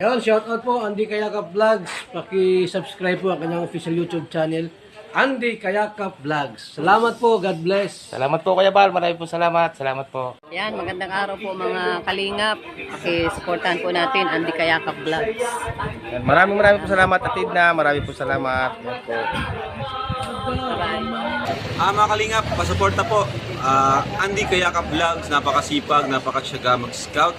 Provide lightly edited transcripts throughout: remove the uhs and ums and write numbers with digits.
Ayun, shoutout po Andy Kayakap Vlogs. Paki-subscribe po ang kanyang official YouTube channel, Andy Kayakap Vlogs. Salamat po, God bless. Salamat po Kuya Bal, maraming po salamat. Salamat po. Yan, magandang araw po mga kalingap. Paki-supportahan po natin Andy Kayakap Vlogs. Yan, maraming po salamat Atid na, maraming po salamat. Yan po. Mga kalingap, pasuporta po. Andy Kayakap Vlogs, napakasipag, napakasyaga mag-scout.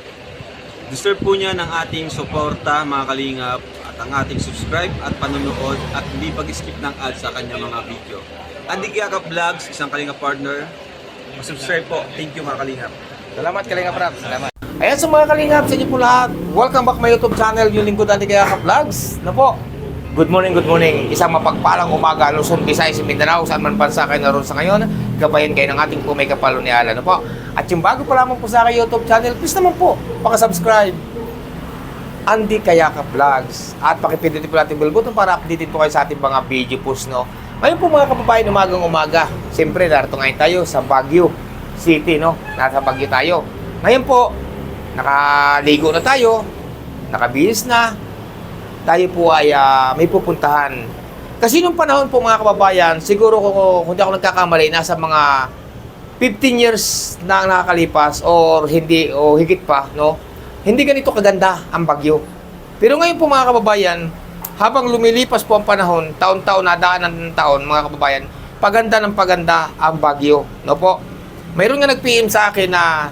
Deserve po niya ng ating suporta mga kalingap at ang ating subscribe at panonood at hindi pag-skip ng ads sa kanya mga video. Andy Kayakap Vlogs, isang kalingap partner. Subscribe po. Thank you mga kalingap. Salamat Kalingap Rap, salamat. Ayan sa mga Kalingap, sa inyo po lahat. Welcome back my YouTube channel, yung lingkod Andy Kayakap Vlogs. Na po. Good morning, good morning. Isang mapagpalang umaga, Luzon, Visayas, Mindanao, saan man bansa kayo naroon sa ngayon. Gabayan kayo ng ating po may kapalo ni Alan. Ano po? At yung bago pa lamang po sa aking YouTube channel, please naman po, pakasubscribe. Andy Kayakap Vlogs. At pakipindutin po natin bell button para updated po kayo sa ating mga video post, no? Ngayon po mga kababayan, umagang umaga. Siyempre, narito ngayon tayo sa Baguio City, no? Nasa Baguio tayo. Ngayon po, nakaligo na tayo, nakabihis na. Tayo po ay may pupuntahan. Kasi nung panahon po mga kababayan, siguro kung hindi ako nagkakamali, nasa mga 15 years na nakakalipas or hindi o higit pa, no? Hindi ganito kaganda ang Baguio. Pero ngayon po mga kababayan, habang lumilipas po ang panahon, taon-taon, nadaanan ng taon mga kababayan, paganda ng paganda ang Baguio, no po? Mayroon nga nag-PM sa akin na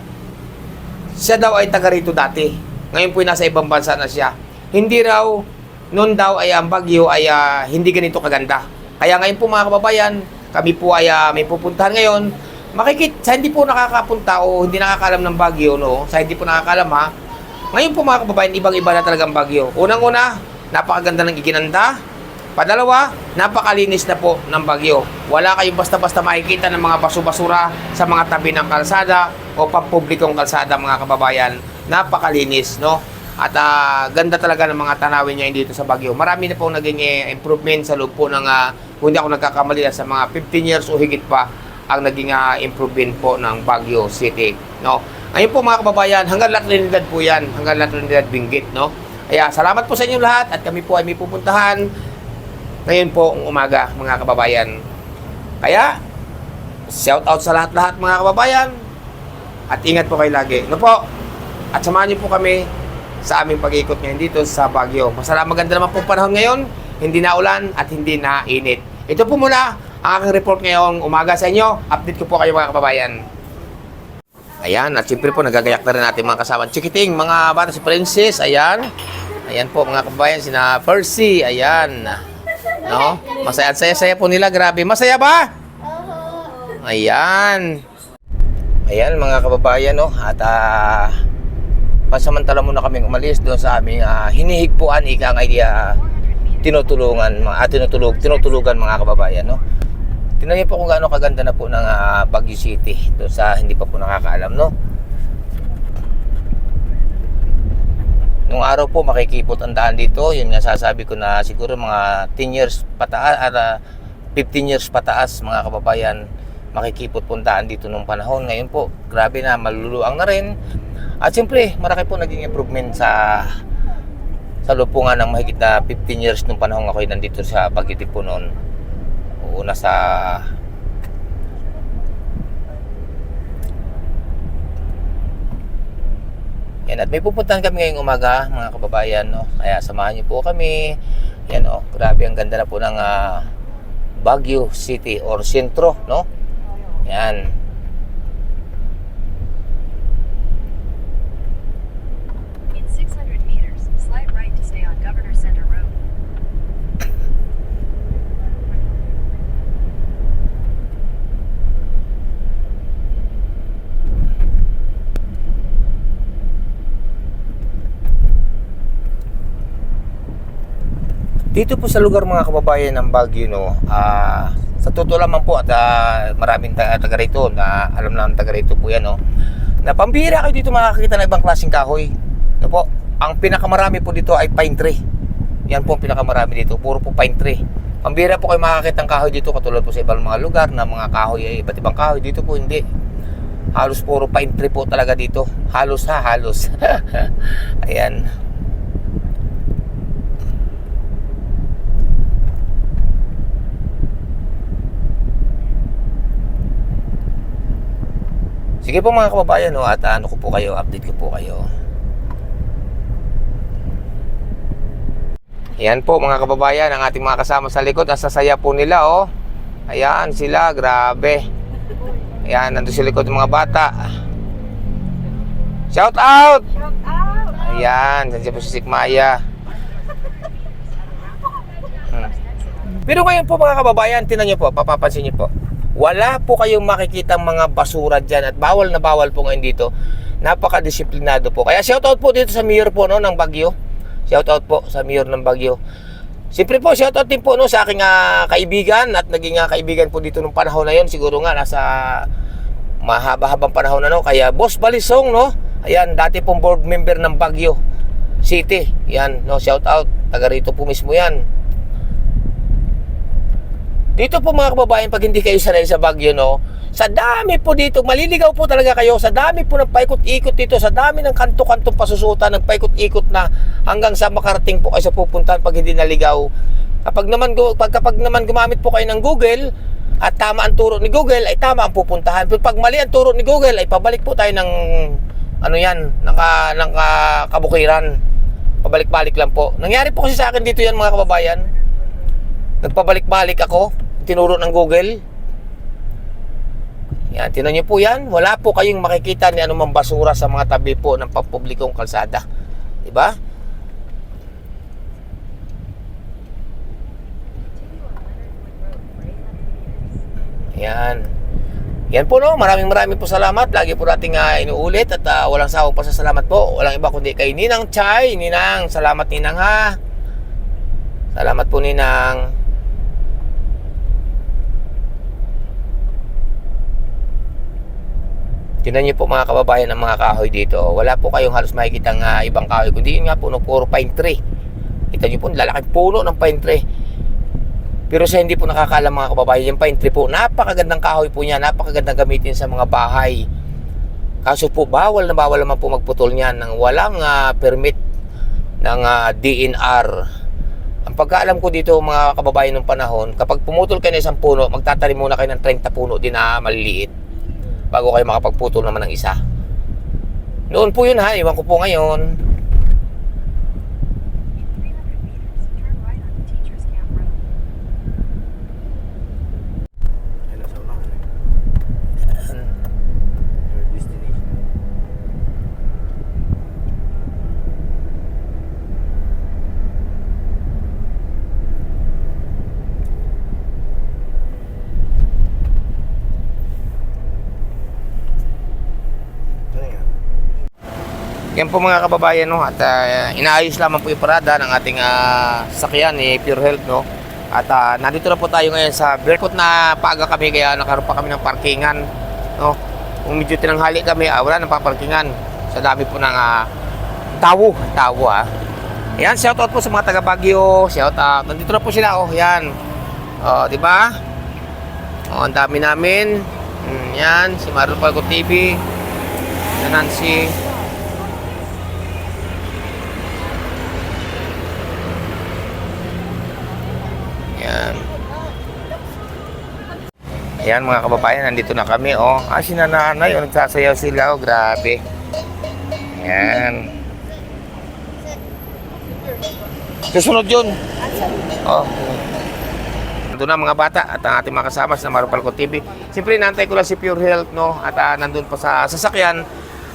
siya daw ay taga rito dati. Ngayon po nasa ibang bansa na siya. Hindi raw noon daw ay ang Baguio ay hindi ganito kaganda. Kaya ngayon po mga kababayan, kami po ay may pupuntahan ngayon. Sa hindi po nakakapunta o hindi nakakalam ng Baguio, no? Sa hindi po nakakalam ha. Ngayon po mga kababayan, ibang-iba na talaga ang Baguio. Unang-una, napakaganda ng iginanda. Padalawa, napakalinis na po ng Baguio. Wala kayong basta-basta makikita ng mga basu-basura sa mga tabi ng kalsada o pampublikong kalsada mga kababayan. Napakalinis, no? At ganda talaga ng mga tanawin niya dito sa Baguio. Marami na pong naging improvement sa loob po ng, kung hindi ako nagkakamali, sa mga 15 years o higit pa ang naging improvement po ng Baguio City. No? Ngayon po mga kababayan, hanggang La Trinidad po yan. Hanggang La Trinidad, Benguet. No? Kaya salamat po sa inyo lahat at kami po ay may pupuntahan ngayon po ang umaga mga kababayan. Kaya, shout out sa lahat-lahat mga kababayan at ingat po kayo lagi. No po? At samahan niyo po kami sa aming pag-ikot ngayon dito sa Baguio. Maganda naman po panahon ngayon, hindi na ulan at hindi na init. Ito po muna ang aking report ngayong umaga sa inyo. Update ko po kayo mga kababayan. Ayan, at siyempre po nagagayak na rin natin mga kasama Chikiting, mga bata, si Princess, ayan. Ayan po mga kababayan, sina Percy, ayan. No? Masaya at saya-saya po nila, grabe. Masaya ba? Ayan. Ayan mga kababayan, no? At pasamantala muna kaming umalis doon sa aming hinihigpuan, ika nga tinutulugan mga kababayan, no? Tingnan niyo po kung gaano kaganda na po ng Baguio City doon sa hindi pa po nakakaalam, no? Nung araw po makikipot ang daan dito, yun nga sasabi ko na siguro mga 10 years pataas at 15 years pataas mga kababayan, makikipot po ang daan dito nung panahon. Ngayon po, grabe na, maluluang na rin. At siyempre, marami po naging improvement sa loob po nga ng mahigit na 15 years nung panahon ako nandito sa Baguio po noon. Una sa yan, at may pupuntahan kami ngayong umaga mga kababayan, no? Kaya samahan niyo po kami. Yan, oh, grabe ang ganda na po ng Baguio City or sentro, no? Yan. Dito po sa lugar mga kababayan ng Baguio, no, sa totoo lamang po at maraming taga rito na alam na ang taga rito po yan, no, na pambihira kayo dito makakita ng ibang klaseng kahoy, no po. Ang pinakamarami po dito ay pine tree. Yan po ang pinakamarami dito, puro po pine tree. Pambihira po kayo makakita ng kahoy dito katulad po sa ibang mga lugar na mga kahoy ay iba't ibang kahoy. Dito po hindi. Halos puro pine tree po talaga dito. Halos. Ayan. Sige po mga kababayan, no, at ano ko po kayo, update ko po kayo. Ayan po mga kababayan, ang ating mga kasama sa likod, ang sasaya po nila, oh. Ayan sila, grabe. Ayan, nandun sa likod ng mga bata. Shout out! Shout out! Ayan, nandiyan po si Sikmaya. Pero ngayon po mga kababayan, tinan nyo po, papapansin nyo po. Wala po kayong makikitang mga basura dyan at bawal na bawal po ngayon dito. Napaka-disiplinado po. Kaya shout out po dito sa mayor po, no, ng Baguio. Shout out po sa mayor ng Baguio. Siyempre po, shout out din po, no, sa aking kaibigan at naging kaibigan po dito nung panahon na yon. Siguro nga nasa mahaba-habang panahon na, no. Kaya Boss Balisong, no. Ayan, dati pong board member ng Baguio City. Yan, no, shout out. Taga rito po mismo yan. Dito po mga kababayan, pag hindi kayo sanay sa Baguio, no, sa dami po dito, maliligaw po talaga kayo. Sa dami po ng paikot-ikot dito, sa dami ng kanto-kantong pasusutan, ng paikot-ikot na hanggang sa makarating po kayo sa pupuntahan pag hindi naligaw. Kapag naman gumamit po kayo ng Google at tama ang turo ni Google, ay tama ang pupuntahan. Pero pag mali ang turo ni Google, ay pabalik po tayo ng ano yan, ng kabukiran. Pabalik-balik lang po. Nangyari po kasi sa akin dito yan mga kababayan. Nagpabalik-balik ako, tinuro ng Google. Yan, tinan nyo po yan. Wala po kayong makikita ni anumang basura sa mga tabi po ng pampublikong kalsada. Diba? Yan. Yan po, no. Maraming po salamat. Lagi po nating inuulit at walang sawang pasasalamat po. Walang iba kundi kay Ninang Chay. Ninang, salamat Ninang ha. Salamat po Ninang. Tingnan niyo po mga kababayan ng mga kahoy dito. Wala po kayong halos makikitang ibang kahoy. Kundi yun nga po, no, puro pine tree. Kita niyo po, lalaking puno ng pine tree. Pero sa hindi po nakakaalam mga kababayan, yung pine tree po, napakagandang kahoy po niya, napakagandang gamitin sa mga bahay. Kaso po, bawal na bawal naman po magputol niyan ng walang permit ng DNR. Ang pagkaalam ko dito mga kababayan ng panahon, kapag pumutol kayo ng isang puno, magtatanim muna kayo ng 30 puno din na maliliit bago kayo makapagputol naman ng isa. Noon po yun ha, iwan ko po ngayon. Yan po mga kababayan, no, at inaayos lamang po yung parada ng ating sakyan ni Pure Health, no. At nandito na po tayo ngayon sa Berkut na paaga kami, kaya nakaroon pa kami ng parkingan, no. Kung medyo tinanghali kami, wala nang paparkingan sa dami po ng tawo ha. Yan, shout out po sa mga taga Baguio, shout out. Nandito na po sila, oh, yan. Oh, di ba? Oh, ang dami namin. Yan, si Marlon Palco TV, si Nancy. Ayan mga kababayan, nandito na kami, oh. Si nanay, oh, nagsasayaw sila, oh, grabe. Ayan. Susunod yun. Oh. Nandun na mga bata at ang ating mga kasama sa Marlon Palco TV. Siyempre, nantay ko lang si Pure Health, no. At nandun pa sa sasakyan,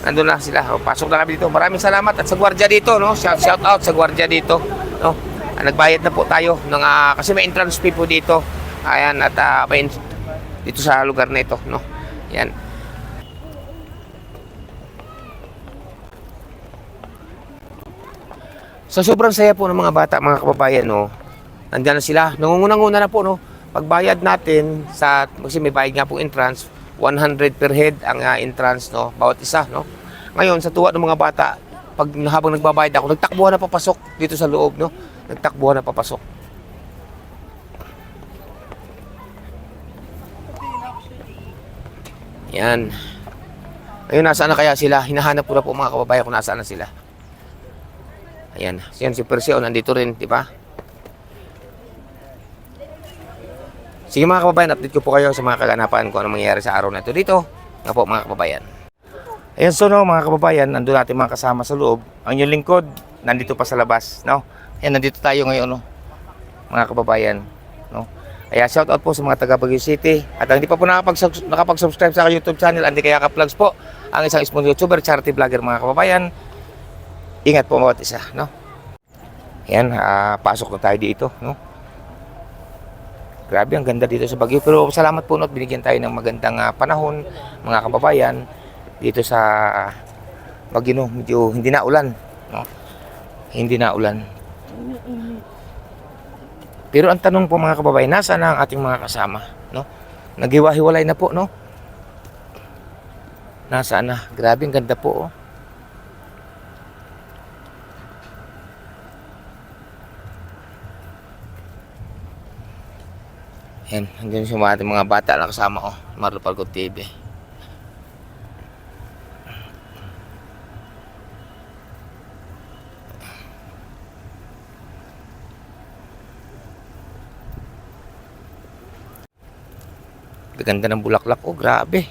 nandun na sila. Oh, pasok na kami dito. Maraming salamat at sa gwardiya dito, no. Shout out sa gwardiya dito, no. Nagbayad na po tayo ng kasi may entrance fee po dito. Ayan, at may dito sa lugar na ito, no. Yan. So sobrang saya po ng mga bata, mga kababayan, no. Nandiyan na sila. Nangunguna-nguna na po, no. Pagbayad natin sa kasi may bayad nga po entrance, 100 per head ang entrance, no, bawat isa, no. Ngayon sa tuwa ng mga bata, pag habang nagbabayad ako, nagtakbuhan na papasok dito sa loob, no. Nagtakbuhan na papasok. Yan. Ayun, nasaan na kaya sila? Hinahanap ko na po mga kababayan kung nasaan na sila. Ayan. Yan si Perseo, nandito rin, di ba? Sige mga kababayan, update ko po kayo sa mga kaganapan kung ano mangyayari sa araw na ito dito. Nga po mga kababayan. Ayan, so no, mga kababayan, nandun natin mga kasama sa loob. Ang inyong lingkod, nandito pa sa labas, no? Ayan, nandito tayo ngayon, no? Mga kababayan, no? Kaya shout out po sa mga taga Baguio City. At ang hindi pa po nakapag-subscribe sa aking YouTube channel, Andy Kayakap Vlogs po, ang isang small YouTuber, charity vlogger, mga kababayan. Ingat po bawat isa, no? Ayan, pasok na tayo dito, no? Grabe, ang ganda dito sa Baguio. Pero salamat po, no, at binigyan tayo ng magandang panahon, mga kababayan. Dito sa Baguio, no, medyo hindi na ulan, no? Hindi na ulan. Pero ang tanong po, mga kababayan, nasaan na ang ating mga kasama, no? Naghiwa-hiwalay na po, no? Nasaan na? Grabe, ang ganda po, oh. Yan, hanggang sa mga ating mga bata na kasama, oh. Marlo Palgot TV. Ganda ng bulaklak, oh, grabe.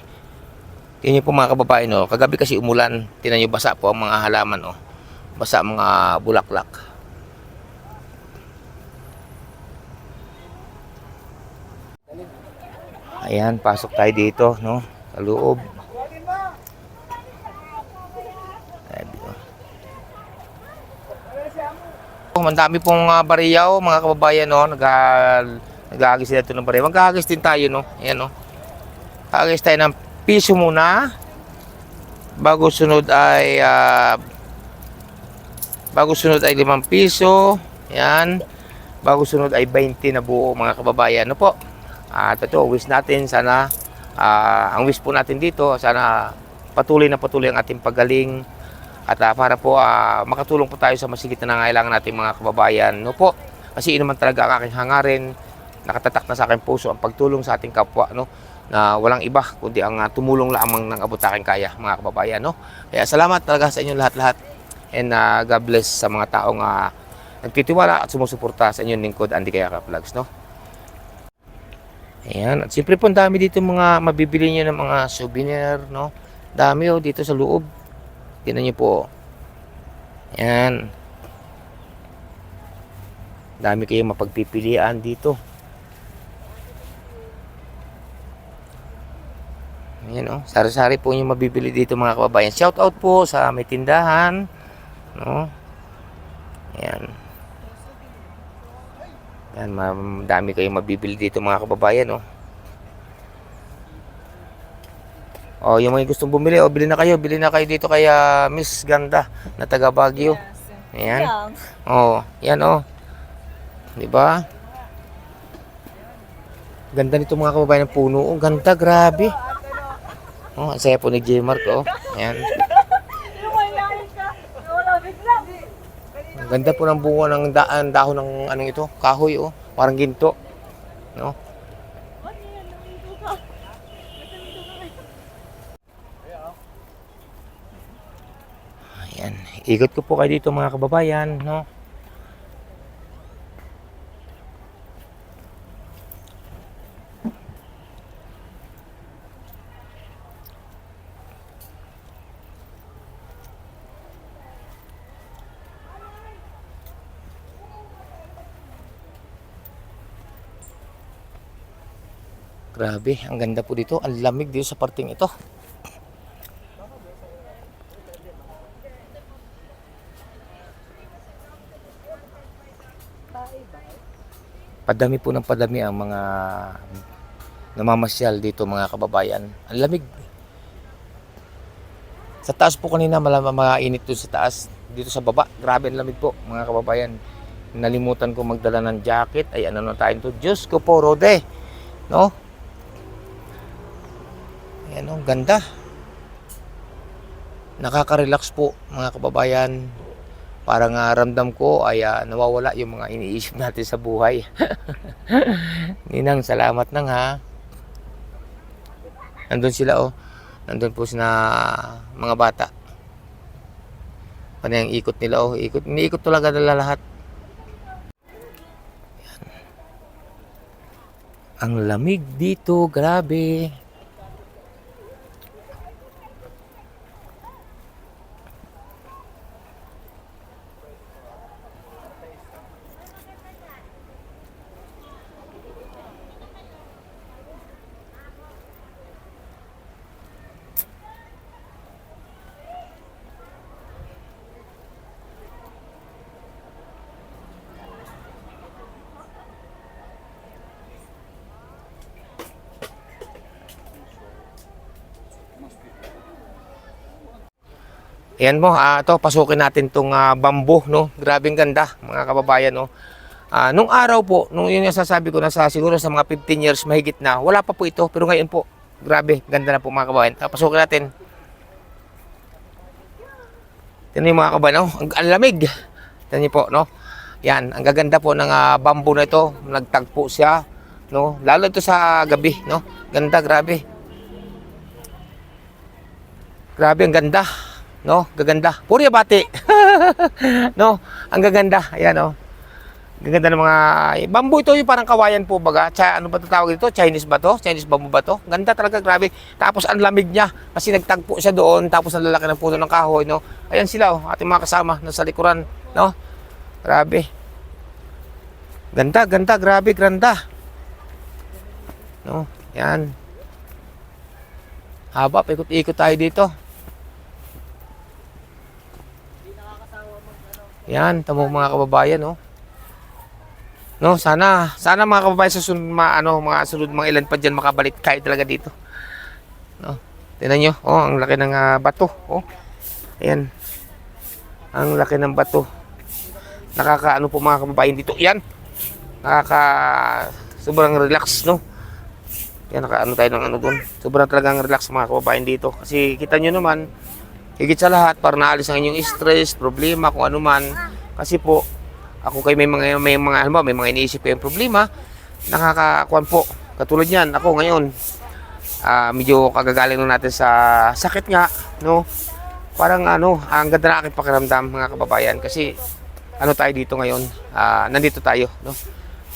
Tingnan niyo po, mga kababayan, oh. Kagabi kasi umulan. Tingnan niyo, basa po ang mga halaman, oh. Basa ang mga bulaklak. Ayan, pasok tayo dito, no? Sa loob. Ang dami pong bariyaw, mga kababayan, no? Nag-aagis sila ito ng bariyaw. Mag-aagis din tayo, no? Ayan, no? Aagis tayo ng piso muna. Bago sunod ay 5 piso. Ayan. Bago sunod ay 20 na buo, mga kababayan, no po? At ito, wish natin sana, ang wish po natin dito, sana patuloy na patuloy ang ating paggaling. At para po makatulong po tayo sa masigit na nangailangan nating mga kababayan, no po? Kasi yun naman talaga ang aking hangarin, nakatatak na sa aking puso ang pagtulong sa ating kapwa, no? Na walang iba kundi ang tumulong lamang ng abot aking kaya, mga kababayan, no? Kaya salamat talaga sa inyo lahat-lahat, and God bless sa mga taong nagtitiwala at sumusuporta sa inyong lingkod, Andy Kayakap Vlogs, no? Ayan, at siyempre po ang dami dito mga mabibili nyo ng mga souvenir, no? Dami, oh, dito sa loob. Tingnan nyo po. Ayan. Dami kayong mapagpipilian dito. Ayan, oh. Sari-sari po yung mabibili dito, mga kababayan. Shout out po sa may tindahan, no? Ayan. Ayan, dami kayong mabibili dito, mga kababayan, oh. Oh, yung mga gustong bumili, oh, bili na kayo dito kay Miss Ganda na taga Baguio. Ayan. Oh, yan, oh. 'Di ba? Ganda nito, mga kababayan, ng puno. Oh, ganda, grabe. Oh, ang saya po ni J-Mark, oh. Ayan. Ang ganda po ng bunga ng dahon ng anong ito, kahoy, oh. Parang ginto, no? Ayan, ikot ko po kayo dito, mga kababayan, no? Grabe, ang ganda po dito. Ang lamig dito sa parting ito. Padami po ng padami ang mga namamasyal dito, mga kababayan. Ang lamig. Sa taas po kanina, mainit doon sa taas. Dito sa baba, grabe ang lamig po, mga kababayan. Nalimutan ko magdala ng jacket. Ay, ano na tayo to? Diyos ko po, Rode. No? Ayan, ang ganda. Nakaka-relax po, mga kababayan. Parang ramdam ko ay nawawala yung mga iniisip natin sa buhay. Ninang, salamat nang, ha. Nandun sila, oh. Nandun po sina mga bata. Ano yung ikot nila, oh. Iniikot talaga nila lahat. Ayan. Ang lamig dito, grabe. Ayan mo, ito, pasukin natin tong bamboo, no? Grabing ganda, mga kababayan, no? Nung araw po, nung yun yung sasabi ko, siguro sa mga 15 years mahigit na, wala pa po ito. Pero ngayon po, grabe, ganda na po mga kababayan. Pasukin natin. Tignan niyo mga kababayan, no? Ang lamig. Tignan niyo po, no? Yan, ang gaganda po ng bamboo na ito. Nagtagpo siya, no? Lalo ito sa gabi, no? Ganda, grabe. Grabe, ang ganda. No, gaganda. Puri abati. No, ang gaganda. Ayan, oh. Gaganda ng mga bamboo ito, yung parang kawayan po baga. Ano ba tawag dito? Chinese ba to? Chinese bamboo ba to? Ganda talaga, grabe. Tapos ang lamig niya kasi nagtagpo siya doon, tapos ang lalaki ng puno ng kahoy, no. Ayan sila, oh, ating mga kasama nasa likuran, no. Grabe. Ganda, ganda, grabe, ganda. No, yan. Haba, ikot-ikot tayo dito. Yan, tamo mga kababayan, no. No, sana mga kababayan sa sunod mga sunod mga ilan pa diyan makabalik kayo talaga dito. No. Tingnan niyo, oh, ang laki ng bato, oh. Ayan. Ang laki ng bato. Nakakaano po mga kababayan dito. Yan. Sobrang relax, no. Yan, nakaano tayo ng ano doon. Sobrang talagang relax mga kababayan dito. Kasi kita niyo naman, higit sa lahat, para naalis ang inyong stress, problema, kung ano man. Kasi po, ako kayo may mga iniisip ko yung problema, nakakakuan po. Katulad yan, ako ngayon, medyo kagagaling lang natin sa sakit nga, no? Parang ang ganda na aking pakiramdam mga kababayan. Kasi, tayo dito ngayon, nandito tayo, no?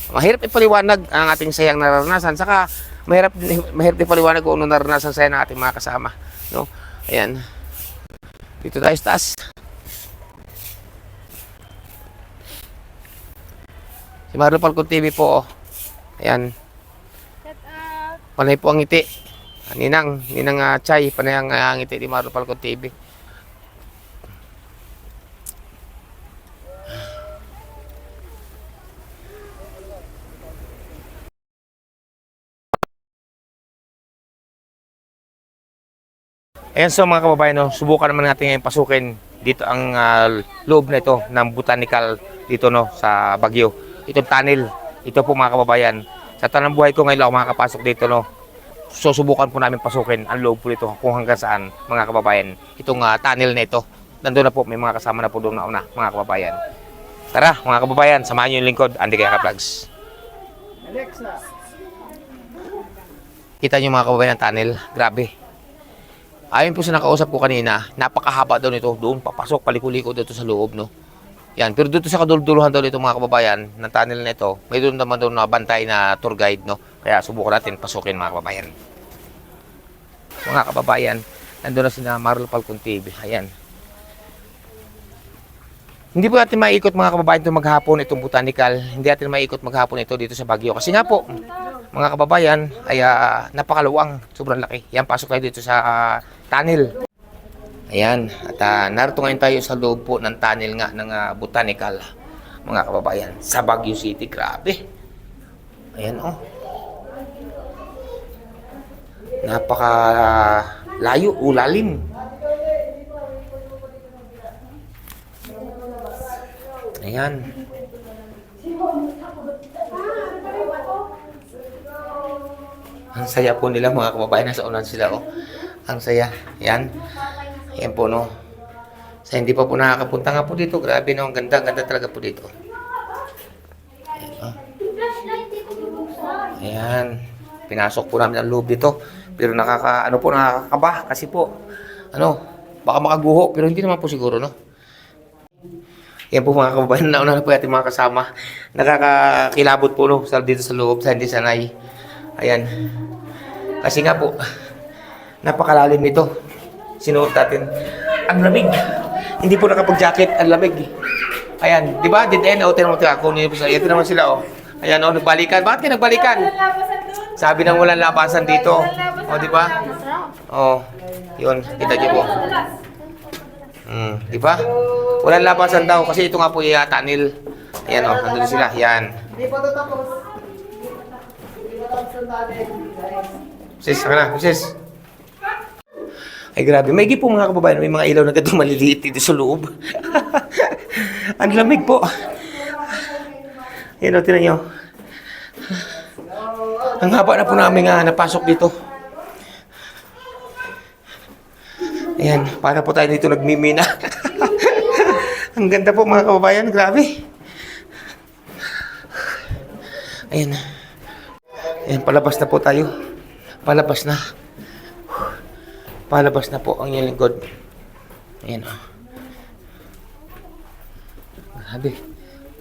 Mahirap ipaliwanag ang ating sayang nararanasan, saka mahirap ipaliwanag kung ano naranasan saya ng ating mga kasama, no? Ayan. Dito tayo sa taas. Si Marlo Falcon TV po, oh. Ayan. Panay po ang ngiti. Ninang Chay, panay ang ngiti ni Marlo Falcon TV. Ayan, so mga kababayan, no, subukan naman natin ngayon pasukin dito ang loob na ito ng botanical dito, no, sa Baguio. Itong tunnel, ito po mga kababayan. Sa tanang buhay ko ngayon ako makakapasok dito, no. So subukan po namin pasukin ang loob po dito kung hanggang saan mga kababayan. Itong tunnel na ito, nandun na po, may mga kasama na po doon na una mga kababayan. Tara mga kababayan, samahan nyo yung lingkod, Andy Kayaka Vlogs. Kita nyo mga kababayan ang tunnel, grabe. Ayon po sa nakausap ko kanina, napakahaba daw nito, doon papasok, paliko-liko dito sa loob, no. Yan, pero dito sa kadulduruhan daw nito mga kababayan, ng tunnel na ito, may doon naman doon na bantay na tour guide, no. Kaya subukan natin pasukin mga kababayan. Mga kababayan, nandun na si Marlo Falcon TV. Ayan. Hindi po natin maikot mga kababayan ito maghapon, itong botanical. Hindi natin maikot maghapon ito dito sa Baguio. Kasi nga po, mga kababayan, ay napakaluwang, sobrang laki. Yan, pasok tayo dito sa tunnel. Ayan, at narito ngayon tayo sa loob po ng tunnel nga ng botanical, mga kababayan, sa Baguio City. Grabe. Ayan, oh. Napaka layo, ulalim. Ayan. Ang saya po nila mga kababayan, nasa unan sila, oh. Ang saya. Ayan. Ayan po, no. Sa hindi pa po nakakapunta nga po dito, grabe, no. Ang ganda, ganda talaga po dito. Ayan, oh. Ayan. Pinasok po namin ang loob dito. Pero nakakaba kasi po, baka makaguho, pero hindi naman po siguro, no. Yan po mga kababayan, nauna na po ating mga kasama. Nakakakilabot po, no, dito sa loob, sa hindi sanay. Ayan. Kasi nga po, napakalalim nito. Sinuot natin. Ang lamig. Hindi po nakapag-jacket, ang lamig. Ayan, di ba? Dead end, tinan mo ako. Ito naman sila, oh. Ayan, oh, nagbalikan. Bakit kayo nagbalikan? Sabi nang walang labasan dito. O, di ba? Oh, yun. Kita niyo po. Di ba? Walang labasan daw kasi ito nga po yung tunnel. Ayan, oh, nandun sila. Yan. Hindi pa ito tapos. Sis, saka na. Sis. Ay, grabe. May po mga kababayan, may mga ilaw na ganito maliliit dito sa loob. Ang lamig po. Yan o, tinan nyo. Ang haba na po namin napasok dito. Ayan, para po tayo dito nagmimina. Ang ganda po mga kababayan, grabe. Ayan. Ayan, palabas na po tayo. Palabas na. Palabas na po ang inyong lingkod. Ayan o. Grabe.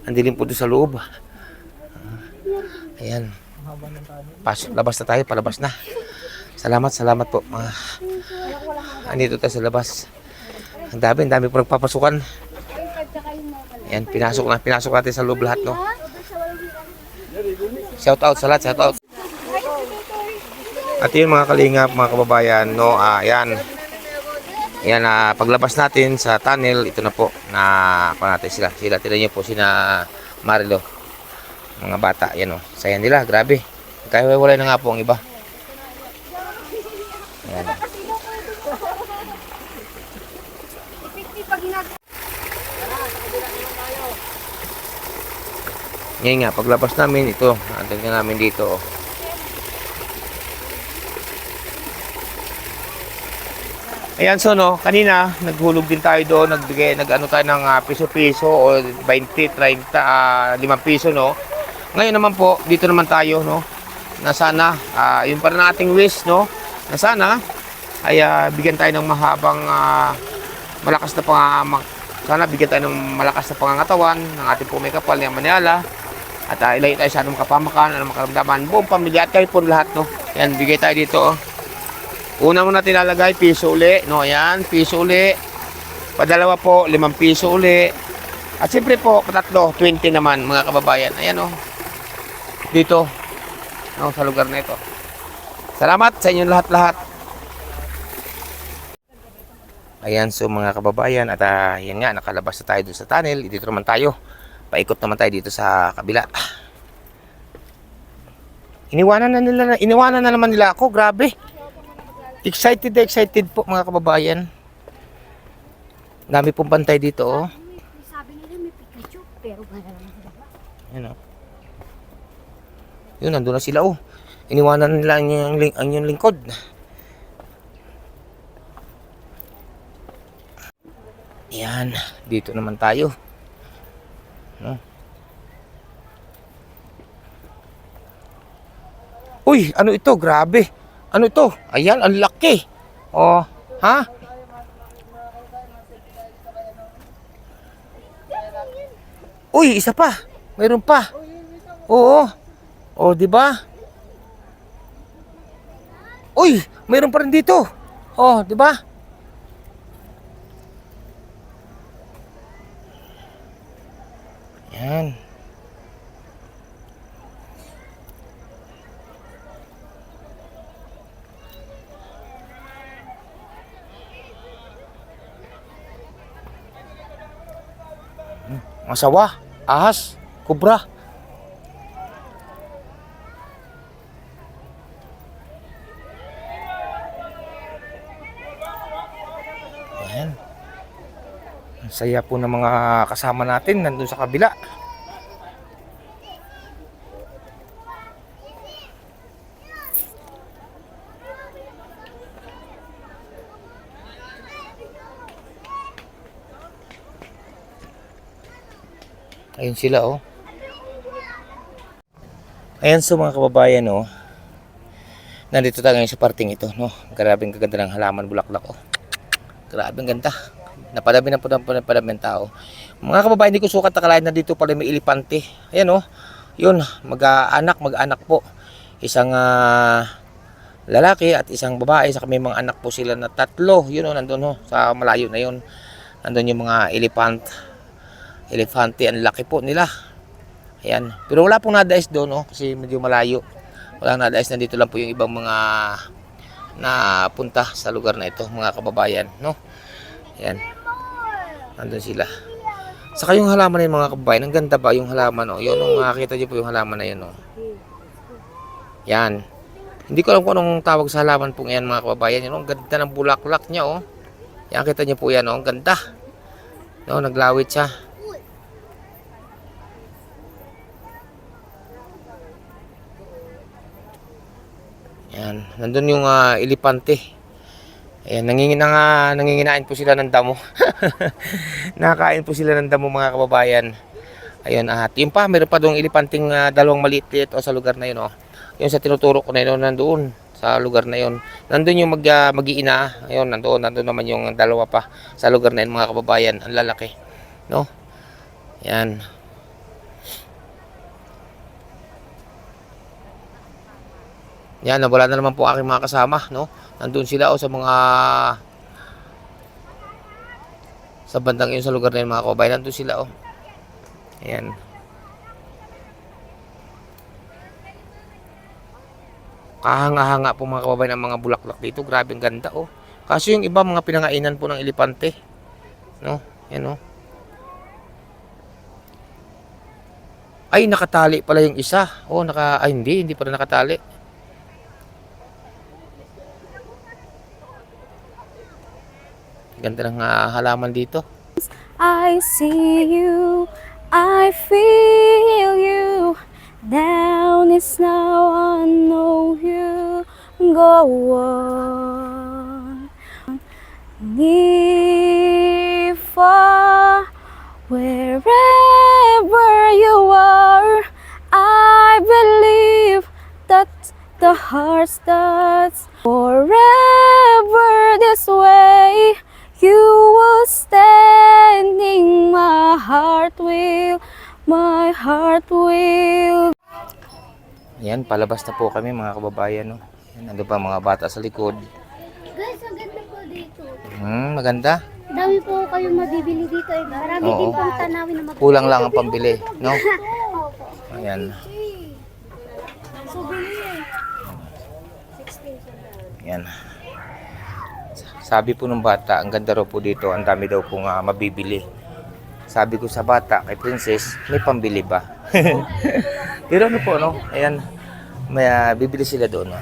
Ang dilim po doon sa loob. Ayan. Labas na tayo, palabas na. Salamat po. Andito tayo sa labas. Ang dami po nagpapasukan. Ayan, pinasok natin sa loob lahat, no? Shout out sa lahat, shout out. At yun mga kalingap, mga kababayan, no? Ayan. Ayan, paglabas natin sa tunnel, ito na po, natin sila. Tinan nyo po, sina Marilo. Mga bata, yan o. Saya nila, grabe. Kaya wala na nga po ang iba. Ayan. Ngayon nga, paglabas namin, ito, antay na namin dito. Oh. Ayan, so no, kanina, naghulog din tayo doon, nag-ano tayo ng piso-piso o 20, 30, 5 piso, no. Ngayon naman po, dito naman tayo, no, na sana, yun pa rin ating wish, no, na sana, ay bigyan tayo ng mahabang, malakas na sana bigyan tayo ng malakas na pangangatawan ng ating pumikapal ni Manila. At ilayo tayo sa anong kapamakan, anong makaramdaman, buong pamilya at kayo po lahat, no. Yan, bigay tayo dito, oh. Una mo natin lalagay, piso uli, no, yan, piso uli. Padalawa po, 5 piso uli. At siyempre po, patatlo, 20 naman, mga kababayan. Ayan, oh. Dito, no, sa lugar na ito. Salamat sa inyong lahat-lahat. Ayan, so mga kababayan, at yan nga, nakalabas na tayo dun sa tunnel. Dito naman tayo. Paikot naman tayo dito sa kabila. Iniwanan na naman nila ako, grabe. Excited po mga kababayan. Dami pong bantay dito, oh. Sabi nila may Pikachu, pero wala naman sila. Yan, oh. Yun, nandun na sila, oh. Iniwanan nila ang inyong lingkod. Yan, dito naman tayo. No? Uy, ano ito? Grabe. Ano ito? Ayan, ang laki. Oh, ha? Uy, isa pa. Mayroon pa. Oo. Oh, di ba? Uy, mayroon pa rin dito. Oh, di ba? Yan. Masawa, ahas, kubra. Ayan. Ang saya po ng mga kasama natin nandun sa kabila. Ayun sila, oh. Ayan, so mga kababayan, oh. Nandito tayo ngayon sa parting ito, no. Grabing kaganda ng halaman, bulaklak, oh. Grabing ganda. Napadami ng ng tao. Mga kababayan, hindi ko sukat nakalain na dito pala may elepante. Ayan, oh. Yun, mag-anak po. Isang lalaki at isang babae. Saka may mga anak po sila na 3. Yun, oh, nandun, oh. Sa malayo na yun. Nandun yung mga elefante, ang laki po nila. Ayan. Pero wala pong nadais doon, no? Kasi medyo malayo. Walang nadais, nandito lang po yung ibang mga napunta sa lugar na ito, mga kababayan, no? Ayan. Nandun sila. Saka yung halaman na yun, mga kababayan, ang ganda ba yung halaman, oh? Yun, makikita nyo po yung halaman na yun, oh. Yan. Hindi ko alam kung anong tawag sa halaman pong yan mga kababayan. Yan, ang ganda ng bulaklak niya oh. Yan, kita niyo po yan oh, ang ganda. No, naglawit siya. Yan, nandun yung elepante. Ayan, nanginginain po sila ng damo. Nakakain po sila ng damo mga kababayan. Ayun, at yung pa, meron pa doong elepanting dalawang maliit o sa lugar na yun oh. Yung sa tinuturo ko na yun, nandoon sa lugar na yun. Nandun yung mag-iina. Ayun, nandun naman yung dalawa pa sa lugar na yun mga kababayan. Ang lalaki. No? Yan. Yan, wala na naman po aking mga kasama, no? Nandun sila sa mga sa bandang yun sa lugar na yun mga kababayan. Nandun sila Ayan. Kahanga-hanga po mga kababayan ang mga bulaklak dito. Grabe ang ganda Kaso yung iba mga pinangainan po ng elepante. No? Yan Ay, nakatali pala yung isa. Ay hindi pala nakatali. Ganda ng halaman dito. I see you, I feel you. Down is now, I know you. Go on. Near, far, wherever you are, I believe that the heart starts forever this way. You will standing, my heart will. Yan, palabas na po kami mga kababayan. Yan, ando pa mga bata sa likod. Guys, ang ganda po dito. Maganda. Dami po kayong mabibili dito eh. Marami Oo. din pong tanawin na mabibili. Kulang lang ang pambili, no? Ayan. So, bili Yan. Sabi po ng bata, ang ganda raw po dito, ang dami daw pong mabibili. Sabi ko sa bata, kay Princess, may pambili ba? Pero ano po, no? Ayan, may bibili sila doon, no?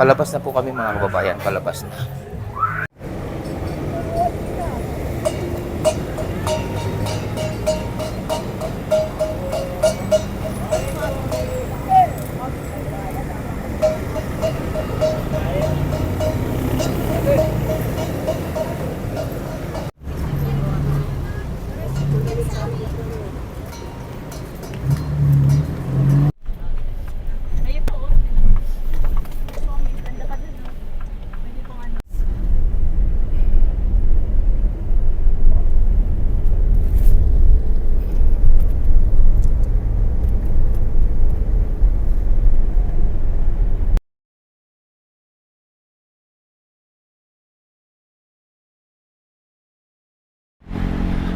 Palabas na po kami mga kababayan, palabas na.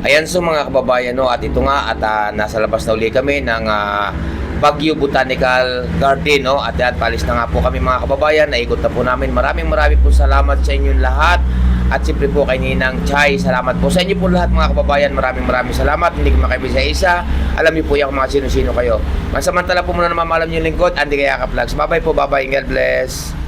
Ayan so mga kababayan, no, at ito nga at nasa labas na uli kami ng Baguio Botanical Garden, no, at palis na nga po kami mga kababayan, naikot na po namin. Maraming po salamat sa inyong lahat at siyempre po kay Ninang Chay, salamat po sa inyo po lahat mga kababayan. Maraming salamat, hindi ko makibisa isa, alam niyo po yung mga sino-sino kayo. Masamantala po muna na mamalam yung lingkod, Andy Kayakap Vlogs. Bye bye po, bye bye, God bless.